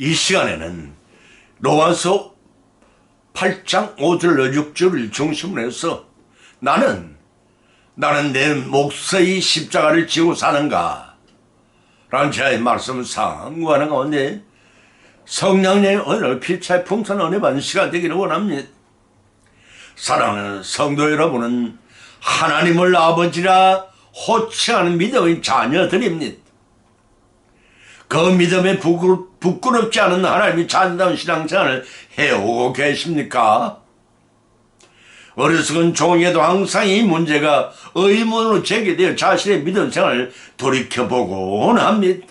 이 시간에는 로마서 8장 5절 6절을 중심으로 해서 나는 내 몫의 십자가를 지고 사는가 라는 제의 말씀을 상고하는 가운데 성령의 은혜를 피차에 풍성한 은혜 받는 시간 되기를 원합니다. 사랑하는 성도 여러분은 하나님을 아버지라 호칭하는 믿음의 자녀들입니다. 그 믿음에 부끄럽지 않은 하나님의 자녀다운 신앙생활을 해오고 계십니까? 어리석은 종에도 항상 이 문제가 의문으로 제기되어 자신의 믿음 생활을 돌이켜보곤 합니다.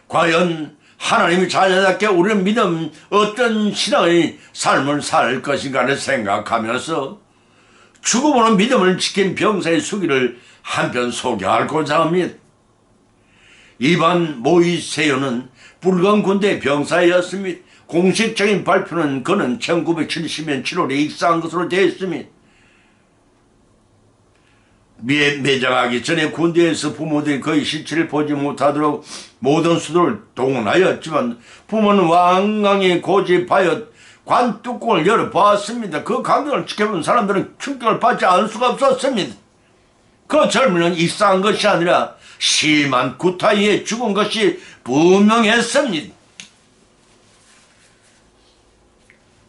과연 하나님의 자녀답게 우리는 믿음 어떤 신앙의 삶을 살 것인가를 생각하면서 죽음으로 믿음을 지킨 병사의 수기를 한편 소개하고자 합니다. 이반 모이세요는 불건 군대 병사였습니다. 공식적인 발표는 그는 1970년 7월에 익사한 것으로 되어 있습니다. 매장하기 전에 군대에서 부모들이 그의 실체를 보지 못하도록 모든 수도를 동원하였지만 부모는 완강히 고집하여 관뚜껑을 열어보았습니다. 그 광경을 지켜본 사람들은 충격을 받지 않을 수가 없었습니다. 그 젊은이는 익사한 것이 아니라 심한 구타이에 죽은 것이 분명했습니다.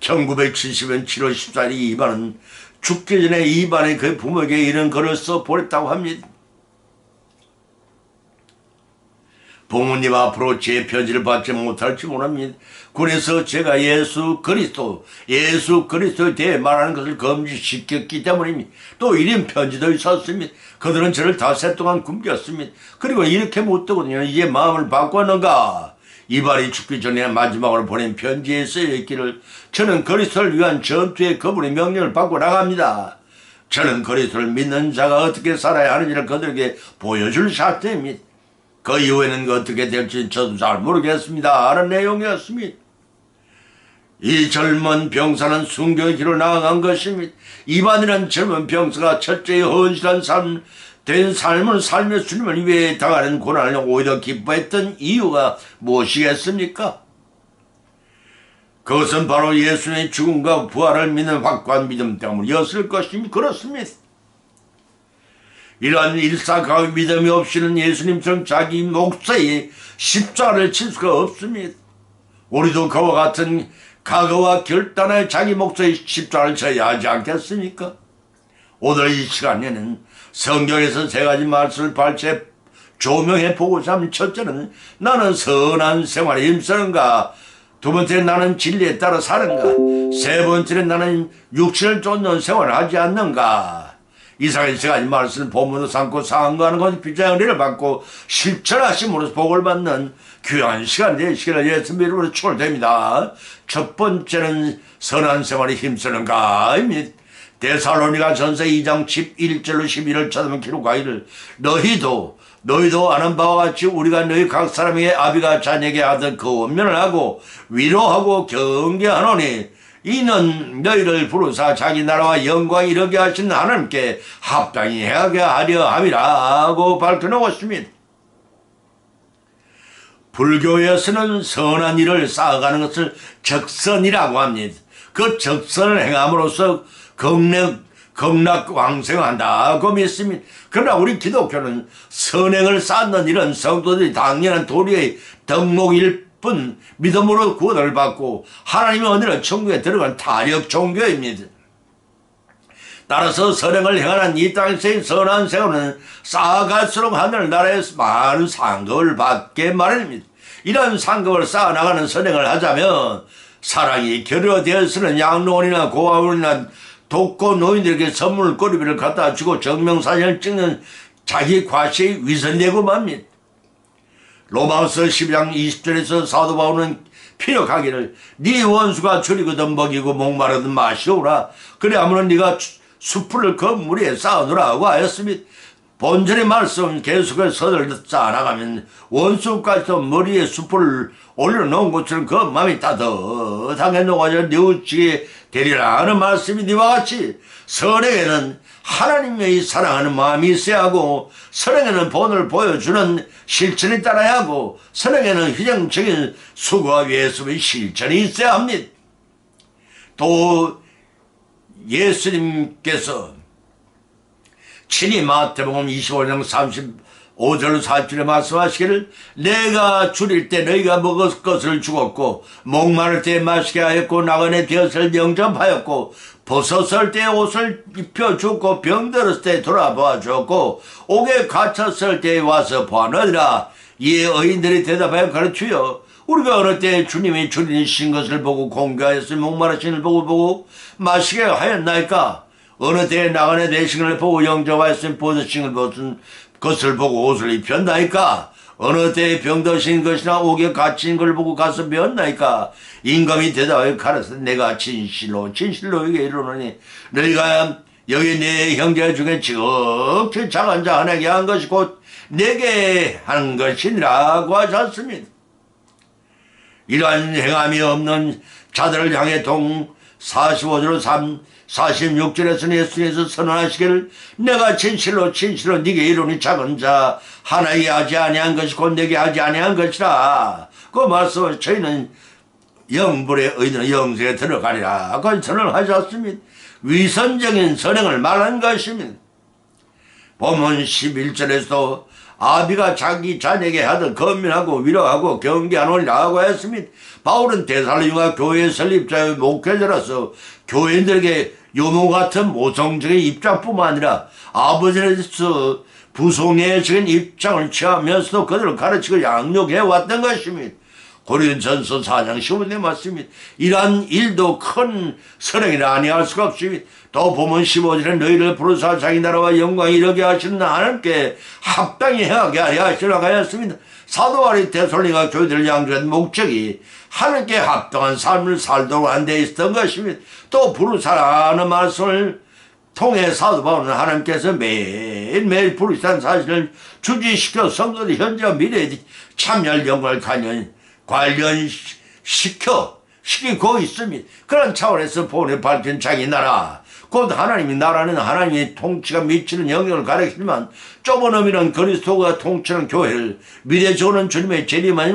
1970년 7월 14일 이반은 죽기 전에 이반이 그 부모에게 이런 글을 써보냈다고 합니다. 부모님 앞으로 제 편지를 받지 못할지 모릅니다. 그래서 제가 예수 그리스도에 대해 말하는 것을 금지시켰기 때문입니다. 또 이런 편지도 있었습니다. 그들은 저를 닷새 동안 굶겼습니다. 그리고 이렇게 묻더군요. 이제 마음을 바꿨는가? 이발이 죽기 전에 마지막으로 보낸 편지에 쓰여있기를 저는 그리스도를 위한 전투에 그분의 명령을 받고 나갑니다. 저는 그리스도를 믿는 자가 어떻게 살아야 하는지를 그들에게 보여줄 샷입니다. 그 이후에는 어떻게 될지 저도 잘 모르겠습니다. 라는 내용이었습니다. 이 젊은 병사는 순교의 길로 나아간 것입니다. 이반이라는 젊은 병사가 첫째의 헌신한 삶을 살며 주님을 위해 당하는 고난을 오히려 기뻐했던 이유가 무엇이겠습니까? 그것은 바로 예수님의 죽음과 부활을 믿는 확고한 믿음 때문이었을 것입니다. 그렇습니다. 이러한 일사각오의 믿음이 없이는 예수님처럼 자기 몫의 십자가를 칠 수가 없습니다. 우리도 그와 같은 각오와 결단에 자기 몫의 십자가를 져야 하지 않겠습니까? 오늘 이 시간에는 성경에서 세 가지 말씀을 발췌 조명해 보고자 하면 첫째는 나는 선한 생활에 힘쓰는가, 두 번째는 나는 진리에 따라 사는가, 세 번째는 나는 육신을 쫓는 생활을 하지 않는가. 이상한 세 가지 말씀을 본문으로 삼고 상고하는 것을 비자의 은혜를 받고 실천하심으로써 복을 받는 귀한 시간 되시기를 예수님의 이름으로 축원드립니다. 첫 번째는 선한 생활에 힘쓰는가입니다. 데살로니가 전서 2장 11절로 11을 찾으면 기록하기를 너희도 아는 바와 같이 우리가 너희 각 사람에게 아비가 자녀에게 하던 그 원면을 하고 위로하고 경계하노니 이는 너희를 부르사 자기 나라와 영광 이르게 하신 하나님께 합당히 하게 하려 함이라고 밝혀놓았습니다. 불교에서는 선한 일을 쌓아가는 것을 적선이라고 합니다. 그 적선을 행함으로써 극락왕생한다고 믿습니다. 그러나 우리 기독교는 선행을 쌓는 일은 성도들이 당연한 도리의 덕목일 뿐 믿음으로 구원을 받고 하나님의 은혜로 천국에 들어간 타력 종교입니다. 따라서 선행을 행하는 이 땅에서의 선한 생활은 쌓아갈수록 하늘나라에서 많은 상급을 받게 마련입니다. 이런 상급을 쌓아나가는 선행을 하자면 사랑이 결여되어서는 양로원이나 고아원이나 독거 노인들에게 선물 꼬리비를 갖다 주고 증명사진을 찍는 자기 과시에 위선되고 맙니다. 로마서 12장 20절에서 사도 바울은 피력하기를 네 원수가 줄이거든 먹이고 목마르든 마시오라. 그래 하면 네가 수풀을 그 물에 쌓아놓으라고 하였습니다. 본전의 말씀 계속해서 서들 쌓아나가면 원수까지도 머리에 숯불을 올려놓은 것처럼 그 마음이 따뜻하게 녹아져 뉘우치게 되리라 하는 말씀이 이와 같이 선행에는 하나님의 사랑하는 마음이 있어야 하고 선행에는 본을 보여주는 실천이 따라야 하고 선행에는 희정적인 수고와 예수의 실천이 있어야 합니다. 또 예수님께서 친히 마태복음 25장 35절 40절에 말씀하시기를 내가 줄일 때 너희가 먹을 것을 주었고 목마를 때 마시게 하였고 나그네 되었을 영접하였고 벗었을 때 옷을 입혀주고 병들었을 때 돌아보아 주었고 옥에 갇혔을 때 와서 보아느니라. 이에 의인들이 대답하여 가르치여 우리가 어느 때 주님이 줄이신 것을 보고 공개하였으니 목마르신 것을 보고 마시게 하였나이까. 어느 때에 나그네 되신 것을 보고 영접하였으니 벗으신 것을 보고 옷을 입혔나이까. 어느 때에 병드신 것이나 옥에 갇힌 것을 보고 가서 배웠나이까. 임금이 대답하여 가라사대 내가 진실로 너에게 이르노니 너희가 여기 내 형제 중에 지극히 작은 자 하나에게 한 것이 곧 내게 하는 것이니라고 하셨습니다. 이러한 행함이 없는 자들을 향해 동 45절 46절에서는 예수님께서 선언하시기를 내가 진실로 네게 이르노니 작은 자 하나에게 하지 아니한 것이 곧 내게 하지 아니한 것이라. 그 말씀을 저희는 영불의 의는 영생에 들어가리라 그 선언하셨습니다. 위선적인 선행을 말한 것입니다. 본문 11절에서도 아비가 자기 자녀에게 하듯 건면하고 위로하고 경계하노니라고 했습니다. 바울은 데살로니가 교회 설립자의 목회자로서 교인들에게 요모 같은 모성적인 입장뿐만 아니라 아버지로서 부송애적인 입장을 취하면서도 그들을 가르치고 양육해 왔던 것입니다. 고린전서 4장 15절에 맞습니다. 이러한 일도 큰 선행이라 아니할 수가 없습니다. 또 보면 15절에 너희를 부르사 자기 나라와 영광이 이르게 하시는 하나님께 합당히 행하게 하려 하시라고 하였습니다. 사도 바울이 데살로니가 교회들을 양육한 목적이 하나님께 합당한 삶을 살도록 한 데 있었던 것입니다. 또 부르사라는 말씀을 통해 사도 바울은 하나님께서 매일매일 부르시다는 사실을 주지시켜 성도들 현재와 미래에 참여할 영광을 관련시키고 있습니다. 그런 차원에서 본에 밝힌 자기 나라 곧 하나님의 나라는 하나님의 통치가 미치는 영역을 가리키지만 좁은 의미는 그리스도가 통치하는 교회를 미래적으로는 주님의 재림만이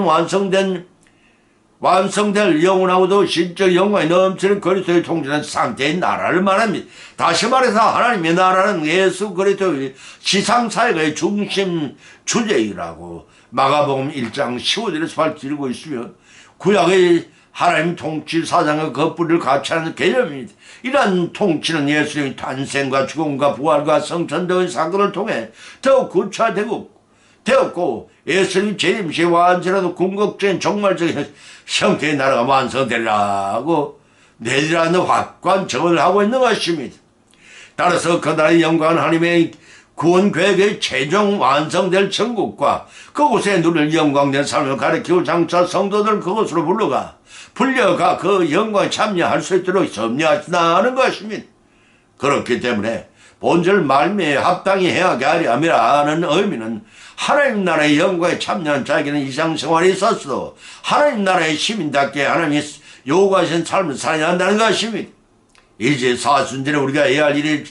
완성될 영원하고도 실적 영광이 넘치는 그리스도의 통치하는 상태의 나라를 말합니다. 다시 말해서 하나님의 나라는 예수 그리스도의 지상사역의 중심 주제이라고 마가복음 1장 15절에서 밝히고 있으며 구약의 하나님 통치 사상과 그 뿌리를 같이 하는 개념입니다. 이러한 통치는 예수님의 탄생과 죽음과 부활과 성천 등의 사건을 통해 더욱 구체화되었고 예수님 재림 시 완전하고 궁극적인 종말적인 형태의 나라가 완성되리라고 내리라는 확고한 증언을 하고 있는 것입니다. 따라서 그 나라의 영광은 하나님의 구원 계획의 최종 완성될 천국과 그곳에 누릴 영광된 삶을 가리키고 장차 성도들 그곳으로 불려가 그 영광에 참여할 수 있도록 섭리하시다는 것입니다. 그렇기 때문에 본절 말미에 합당히 행하게 하려 함이라는 의미는 하나님 나라의 영광에 참여한 자에게는 이상생활이 있었어도 하나님 나라의 시민답게 하나님이 요구하신 삶을 살아야 한다는 것입니다. 이제 사순절에 우리가 해야 할 일이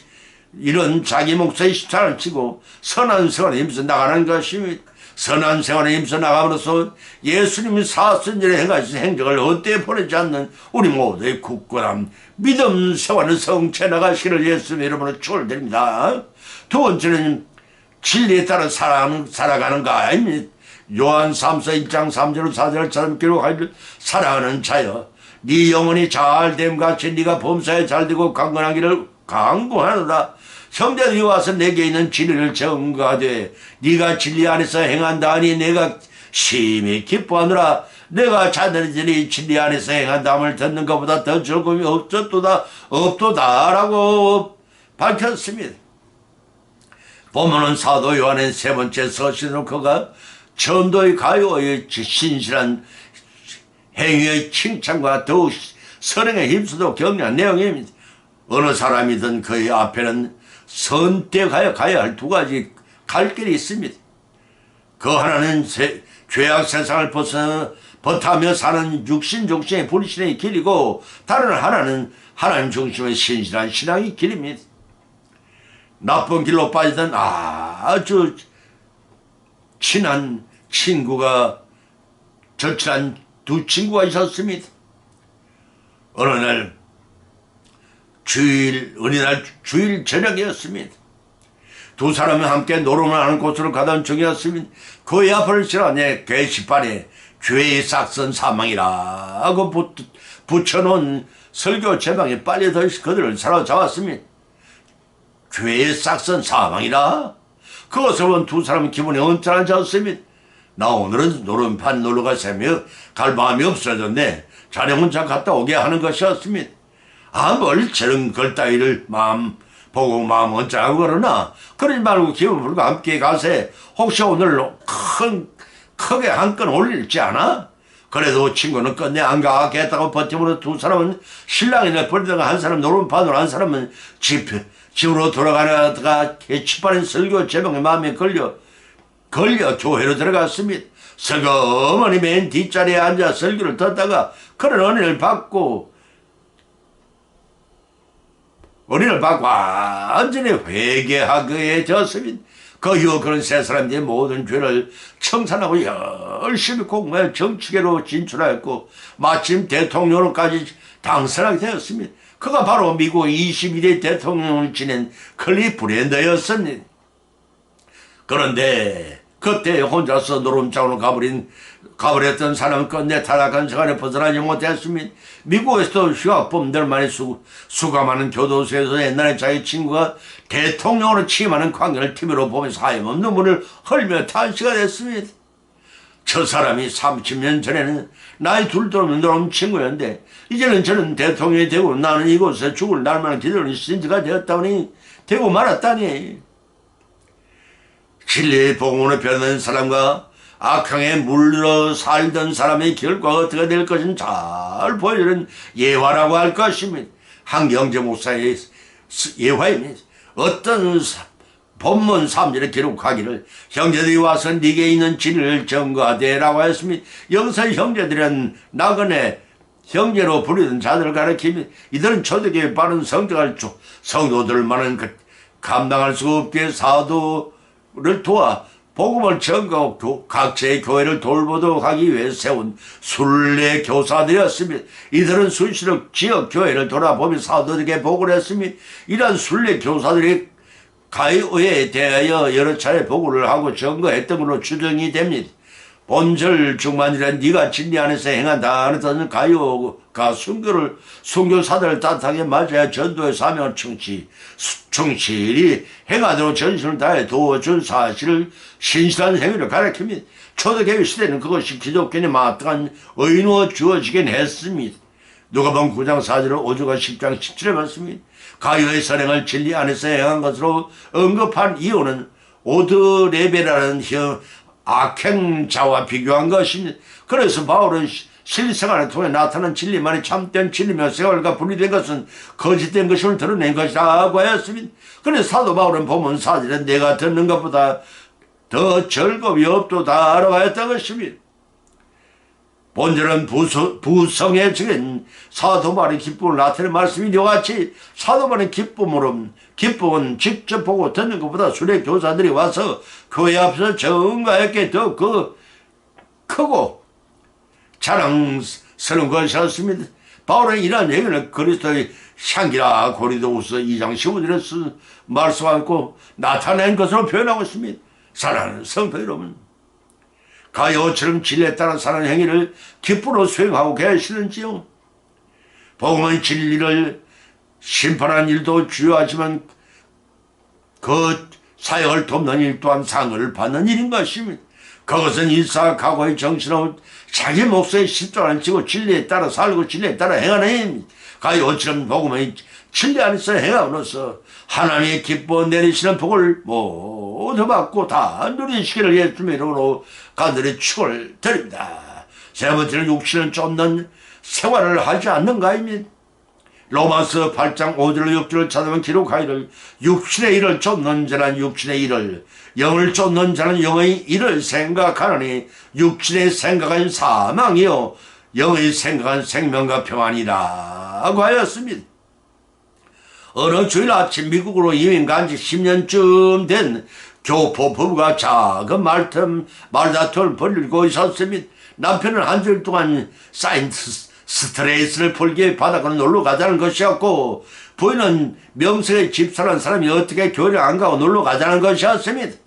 이런 자기 목소리 십자가를 치고 선한 생활에 힘써 나가는 것입니다. 선한 생활에 힘써 나감으로써 예수님이 사순절에 행하신 행적을 헛되이 보내지 않는 우리 모두의 굳건함 믿음 생활을 성취해 나가시기를 예수님 이름으로 축원드립니다. 두 번째는 진리에 따라 살아가는가 아닙니다. 요한 3서 1장 3절 4절처럼 기록하기를 사랑하는 자여 네 영혼이 잘됨 같이 네가 범사에 잘되고 강건하기를 강구하노라. 형제들이 와서 내게 있는 진리를 증거하되 네가 진리 안에서 행한다 하니 내가 심히 기뻐하노라. 내가 자들이 진리 안에서 행한다함을 듣는 것보다 더 즐거움이 없도다라고 밝혔습니다. 보면은 사도 요한의 세 번째 서신으로 그가 전도의 가요의 신실한 행위의 칭찬과 더욱 선행에 힘쓰도록 격려한 내용입니다. 어느 사람이든 그의 앞에는 선택하여 가야 할 두 가지 갈 길이 있습니다. 그 하나는 죄악 세상을 버타며 사는 육신종신의 불신의 길이고, 다른 하나는 하나님 중심의 신실한 신앙의 길입니다. 나쁜 길로 빠지던 아주 친한 친구가, 절친한 두 친구가 있었습니다. 어느 날 어느 주일 저녁이었습니다. 두 사람이 함께 노름을 하는 곳으로 가던 중이었습니다. 그의 앞을 지나내 게시판에 죄의 싹선 사망이라고 붙여놓은 설교 제목에 빨리 더 그들을 사로잡았습니다. 죄의 싹선 사망이라? 그것을 본 두 사람은 기분이 언짢아졌습니다. 나 오늘은 노름판 놀러가 새며 갈 마음이 없어졌네. 자네 혼자 갔다 오게 하는 것이었습니다. 뭘 저런 걸 따위를 보고 마음 언짢아하고 그러나, 그러지 말고 기분 풀고 함께 가세. 혹시 오늘 크게 한 건 올릴지 않아? 그래도 친구는 끝내 안 가겠다고 버티므로 두 사람은 신랑이나 버리다가 한 사람 노름판으로, 한 사람은 집으로 돌아가다가 게시판인 설교 제목에 마음에 걸려 교회로 들어갔습니다. 서거머니 맨 뒷자리에 앉아 설교를 듣다가 그런 은혜를 받고 완전히 회개하게 되었습니다. 그 이후 그런 세 사람들의 모든 죄를 청산하고 열심히 공부해 정치계로 진출하였고, 마침 대통령으로까지 당선하게 되었습니다. 그가 바로 미국 22대 대통령을 지낸 클리프랜드였습니다. 그런데 그때 혼자서 노름장으로 가버렸던 사람은 끝내 타락한 생활에 벗어나지 못했습니다. 미국에서도 휴학범들만이 수감하는 교도소에서 옛날에 자기 친구가 대통령으로 취임하는 광경을 TV로 보면서 하염없는 눈물을 흘며 탄식가 됐습니다. 저 사람이 30년 전에는 나이 둘도 없는 노름 친구였는데, 이제는 저는 대통령이 되고 나는 이곳에 죽을 날만한 기도를 신지가 되었다니, 되고 말았다니. 진리의 복음으로 변한 사람과 악행에 물러 살던 사람의 결과가 어떻게 될 것인지 잘 보여주는 예화라고 할 것입니다. 한경재 목사의 예화입니다. 어떤 본문 3절에 기록하기를 형제들이 와서 네게 있는 진리를 증거하되라고 했습니다. 여기서 형제들은 나그네 형제로 부르던 자들을 가리킵니다. 이들은 초대교회 빠른 성장할 성도들만은 감당할 수 없게 사도를 도와 복음을 전가하고 각지의 교회를 돌보도록 하기 위해 세운 순례 교사들이었습니다. 이들은 수시로 지역 교회를 돌아보며 사도들에게 보고를 했습니다. 이러한 순례 교사들이 가요에 대하여 여러 차례 보고를 하고 전거했던 걸로 추정이 됩니다. 본절 중만이라 네가 진리 안에서 행한다 하는 가요가 순교사들을 따뜻하게 맞아야 전도의 사명을 충실히 행하도록 전신을 다해 도와준 사실을 신실한 행위를 가리킵니다. 초대교회 시대는 그것이 기독교에 마땅한 의무로 주어지긴 했습니다. 누가복음 9장 4절을 5주가 10장 17에 말씀입니다. 가요의 선행을 진리 안에서 행한 것으로 언급한 이유는 오드레베라는 악행자와 비교한 것입니다. 그래서 바울은 실생활을 통해 나타난 진리만이 참된 진리며 세월과 분리된 것은 거짓된 것임을 드러낸 것이라고 하였습니다. 그래서 사도 바울은 본문 4절에 내가 듣는 것보다 더 즐거움이 없도다라고 하였던 것입니다. 본절은 부성의 적인 사도만의 기쁨을 나타내는 말씀이 이와같이 사도만의 기쁨은 직접 보고 듣는 것보다 순례 교사들이 와서 교회 앞에서 정가했기에 더 크고 자랑스러운 것이었습니다. 바울은 이러한 얘기를 그리스도의 향기라 고린도후서 2장 15절에서 말씀하고 나타낸 것으로 표현하고 있습니다. 사랑하는 성도 여러분, 가요처럼 진리에 따라 사는 행위를 기쁨으로 수행하고 계시는지요? 복음은 진리를 심판하는 일도 주요하지만 그 사역을 돕는 일 또한 상을 받는 일인 것입니다. 그것은 일사각오의 정신으로 자기 목소리에 십자가를 지고 진리에 따라 살고 진리에 따라 행하는 힘입니다. 가요처럼 복음의 진리 안에서 행함으로써 하나님의 기뻐 내리시는 복을 모두 받고 다 누리시기를 예수님의 이름으로 간절히 축원을 드립니다. 세 번째는 육신을 쫓는 생활을 하지 않는가입니다. 로마서 8장 5절 6절을 찾아보면 기록하기를 육신의 일을 쫓는 자는 육신의 일을, 영을 쫓는 자는 영의 일을 생각하느니 육신의 생각은 사망이요 영의 생각은 생명과 평안이라고 하였습니다. 어느 주일 아침 미국으로 이민 간 지 10년쯤 된 교포 부부가 작은 말다툼을 벌이고 있었습니다. 남편은 한 주일 동안 쌓인 스트레스를 풀기 위해 바닷가로 놀러 가자는 것이었고, 부인은 명색의 집사라는 사람이 어떻게 교회를 안 가고 놀러 가자는 것이었습니다.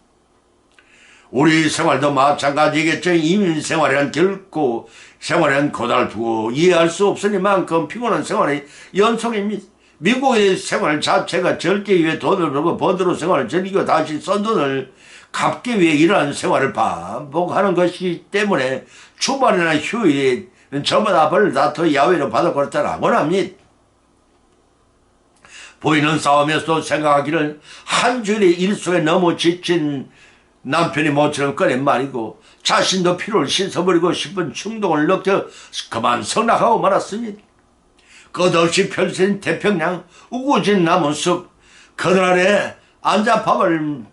우리 생활도 마찬가지겠죠. 이민 생활이란 결코 생활은 고달프고 이해할 수 없으니만큼 피곤한 생활의 연속입니다. 미국의 생활 자체가 젊기 위해 돈을 벌고 번으로 생활을 즐기고 다시 쓴 돈을 갚기 위해 일하는 생활을 반복하는 것이기 때문에 주말이나 휴일에 전부 다 벌을 다투어 야외로 바닷가로 떠나곤 합니다. 부인은 싸우면서도 생각하기를 한 주일의 일 속에 너무 지친 남편이 모처럼 꺼낸 말이고 자신도 피로를 씻어버리고 싶은 충동을 느껴 그만 성락하고 말았습니다. 끝없이 펼쳐진 태평양 우거진 나무숲 그늘에 앉아 밥을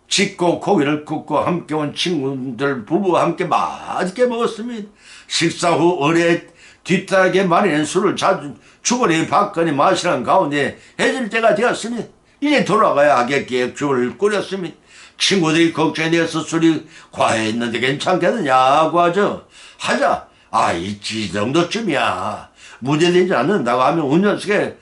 짓고 고기를 굽고 함께 온 친구들 부부와 함께 맛있게 먹었습니다. 식사 후 을에 뒤따르게 마리는 술을 자주 주거니 받거니 마시는 가운데 해질 때가 되었습니다. 이제 돌아가야 하겠기에 죽을 끓였습니다. 친구들이 걱정에 대해서 술이 과했는데 괜찮겠느냐고 하죠. 하자. 이 정도쯤이야. 문제되지 않는다고 하면 운전석에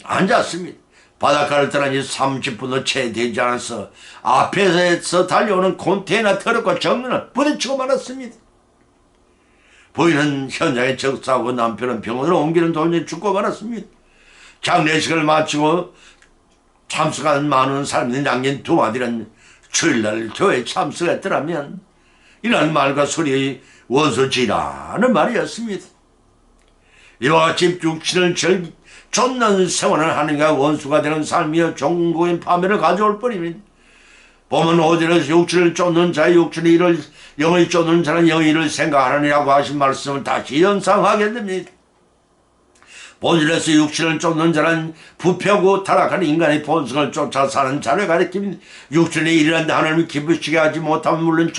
앉았습니다. 바닷가를 떠나니 30분도 채 되지 않아서 앞에서 달려오는 컨테이너 트럭과 정면을 부딪히고 말았습니다. 부인은 현장에 적사하고 남편은 병원으로 옮기는 도중에 죽고 말았습니다. 장례식을 마치고 참석한 많은 사람들이 남긴 두 마디는 주일날 교회에 참석했더라면 이런 말과 소리의 원수지라는 말이었습니다. 이와 같이 육신을 쫓는 생활을 하는가 원수가 되는 삶이여 종국인 파멸을 가져올 뿐입니다. 보면 오전에서 육신을 쫓는 자의 육신의 일을 영을 쫓는 자는 영의 일을 생각하느니라고 하신 말씀을 다시 연상하게 됩니다. 본질에서 육신을 쫓는 자는 부패하고 타락하는 인간의 본성을 쫓아 사는 자를 가리킵니다. 육신의 일이란데 하나님을 기쁘시게 하지 못하면 물론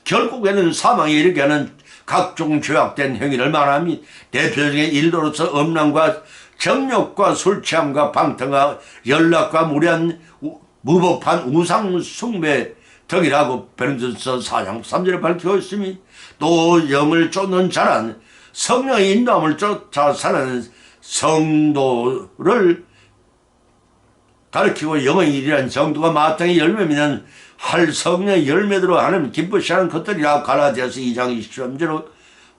결국에는 사망에 이르게 하는 각종 죄악된 행위를 말합니다. 대표적인 일로로서 음란과 정욕과 술취함과 방탕과 연락과 무례한 무법한 우상 숭배 등이라고 베르전서 4장 3절에 밝히고 있으니 또 영을 쫓는 자는 성령의 인도함을 쫓아 사는 성도를 가르치고 영의 일이란 정도가 마땅히 열매면 할 성령의 열매대로 하나님 기쁘시하는 것들이라 갈라디아서 2장 23절로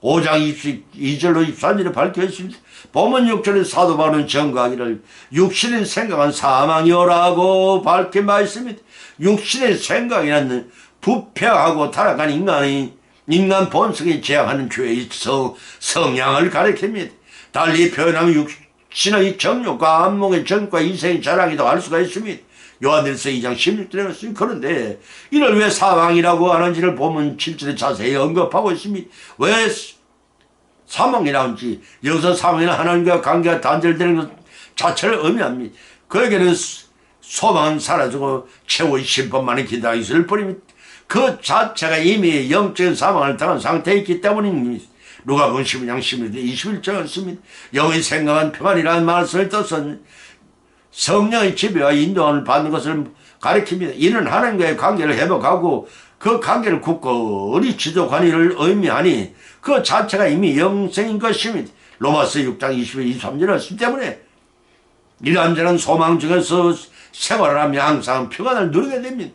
5장 22절로 23절에 밝혀 있습니다. 본문 6절에 사도 바울은 증거하기를 육신의 생각은 사망이오라고 밝힌 바 있습니다. 육신의 생각이란 부패하고 타락한 인간 본성에 제약하는 죄의 성향을 가리킵니다. 달리 표현하면 육신의 정욕과 안목의 정과 이생의 자랑이라고 할 수가 있습니다. 요한일서 2장 16절에 있습니다. 그런데 이를 왜 사망이라고 하는지를 보면 7절에 자세히 언급하고 있습니다. 왜 사망이라는지 여기서 사망이나 하나님과 관계가 단절되는 것 자체를 의미합니다. 그에게는 소망은 사라지고 최후의 심판만이 기다리고 있을 뿐입니다. 그 자체가 이미 영적인 사망을 당한 상태에 있기 때문입니다. 누가복음 12장 21절에 있습니다. 영의 생각은 평안이라는 말씀을 뜻은 성령의 지배와 인도함을 받는 것을 가리킵니다. 이는 하나님과의 관계를 회복하고 그 관계를 굳건히 지속하는 일을 의미하니 그 자체가 이미 영생인 것입니다. 로마서 6장 22, 23절에 있기 때문에 이러한 자는 소망 중에서 생활을 하며 항상 평안을 누리게 됩니다.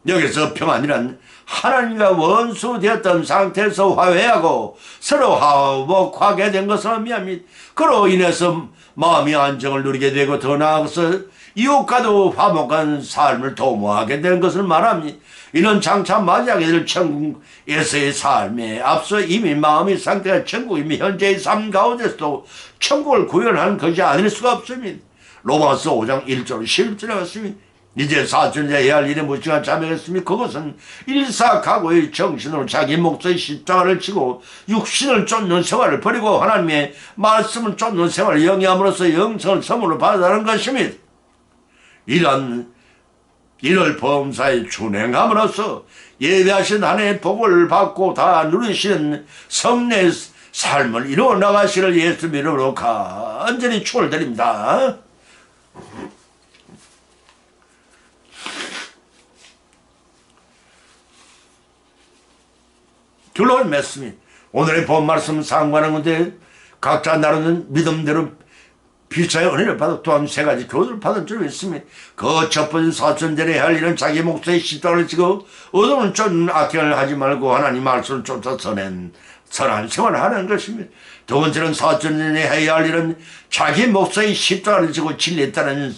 여기서 평안이란 하나님과 원수되었던 상태에서 화해하고 서로 화목하게 된 것을 의미합니다. 그로 인해서 마음의 안정을 누리게 되고 더 나아가서 이웃과도 화목한 삶을 도모하게 되는 것을 말합니다. 이는 장차 맞이하게 될 천국에서의 삶에 앞서 이미 마음의 상태가 천국이며 현재의 삶 가운데서도 천국을 구현하는 것이 아닐 수가 없습니다. 로마서 5장 1절 11절에 왔습니다. 이제 사천자 해야 할 일이 무엇인가 자명했으니 그것은 일사각오의 정신으로 자기 목소의 십자가를 지고 육신을 쫓는 생활을 버리고 하나님의 말씀을 쫓는 생활을 영위함으로써 영성을 선물로 받아라는 것입니다. 이를 범사에 준행함으로써 예배하신 하나님의 복을 받고 다 누리시는 성례의 삶을 이루어 나가시를 예수 이름으로 간절히 축원드립니다. 결론 맺습니다. 오늘의 본 말씀 상관한 건데 각자 나누는 믿음대로 비차의 은혜를 받아 또한 세 가지 교훈을 받은 줄로 있습니다. 그 첫 번째 사천절에 할 일은 자기 목소의 십자가를 지고 의도는 쫓는 악행을 하지 말고 하나님 말씀을 쫓아 선한 생활을 하는 것입니다. 두 번째는 사천절에 해야 할 일은 자기 목소의 십자가를 지고 진리에 따르는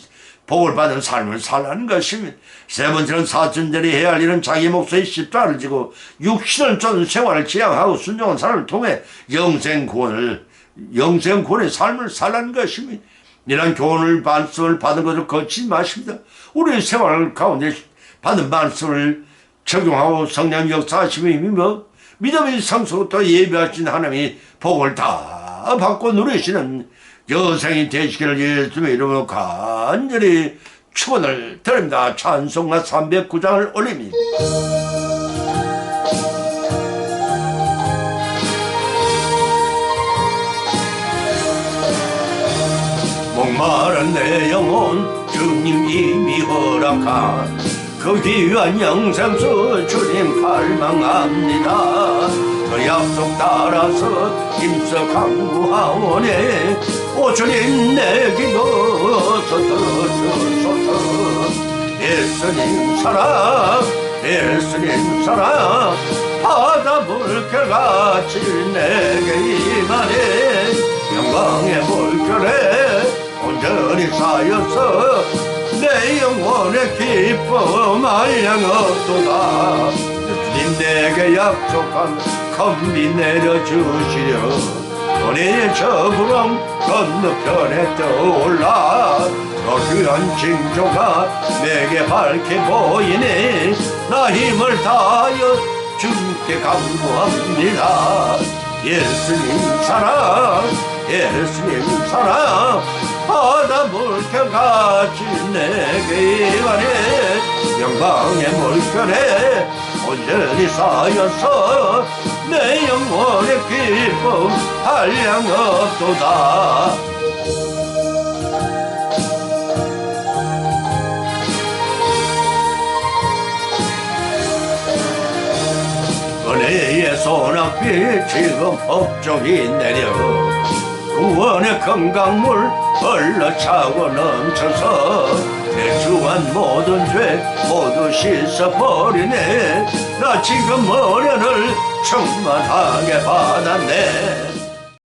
복을 받은 삶을 살라는 것입니다. 세 번째는 사천절에 해야 할 일은 자기 목소의 십자가를 지고 육신을 쫓는 생활을 지향하고 순종한 삶을 통해 영생구원의 삶을 살라는 것입니다. 이런 교훈을 말씀을 받은 것을 거치지 마십니다. 우리의 생활 가운데 받은 말씀을 적용하고 성령 역사하시며 힘입어 믿음의 성소부터 예배하신 하나님이 복을 다 받고 누리시는 여생이 되시기를 예수의 이름으로 간절히 축원을 드립니다. 찬송가 309장을 올립니다. 목마른 내 영혼 주님 이미 허락한 그 귀한 영생수 주님 갈망합니다. 그 약속 따라서 힘써 강구하오니 오 주님 내 기도 들어주소서. 예수님 사랑 예수님 사랑 바다 물결같이 내게 임하네. 영광의 물결에 온전히 쌓여서 내 영혼의 기쁨 알량없도다. 주님 내게 약속한 검비 내려주시려 은혜의 저 구름 건너편에 떠올라 그 귀한 징조가 내게 밝게 보이니 나 힘을 다하여 주님께 간구합니다. 예수님 사랑 예수님 사랑 바다 물결같이 내게 임하네. 영광의 물결에 온전히 쌓여서 내 영혼의 기쁨 한량없도다. 은혜의 소낙비 지금 폭죽이 내려 구원의 건강물 흘러차고 넘쳐서 내 주한 모든 죄 모두 씻어버리네. 나 지금 은혜를 충만하게 받았네.